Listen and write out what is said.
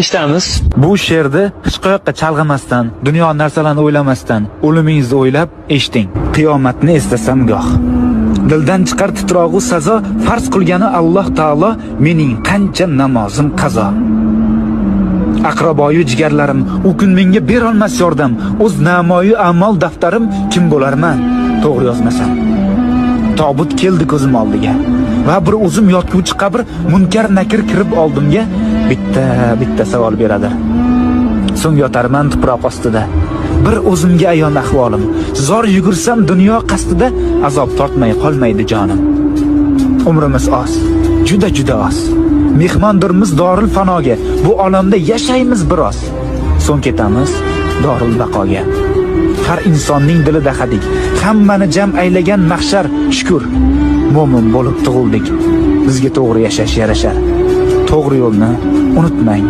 eshitamiz. Bu she'rni hech qayoqqa chalg'imasdan, dunyo narsalarini o'ylamasdan, o'limingizni o'ylab eshiting. Qiyomatni eslasam goh. Dildan chiqar titrog'u sazo, farz qilgani Alloh taolo, mening qancha namozim qazo. Aqraboyu jigarlarim, u kun menga berolmas yordam, o'z namoyi amal daftarim kim bo'larman, to'g'ri yozmasam. Tobut keldi ko'zim oldiga va bir o'zim yotguvchi qabr, munkar nakir kirib oldimga bitta savol beradi. So'ng yotarman tuproq ostida. Bir o'zimga ayon ahvolim. Zor yugursam dunyo qasdida, azob tortmay qolmaydi jonim. Umrimiz oz, juda oz. Mehmondirmiz dorul fanoga. Bu olamda yashaymiz biroz. So'ng ketamiz dorul baqoga. Har insonning dilida hadik, hammani jam aylagan mahshar. Shukr, mo'min bo'lib tug'ildik. Bizga to'g'ri yashash yarashar. To'g'ri yo'lni unutmang.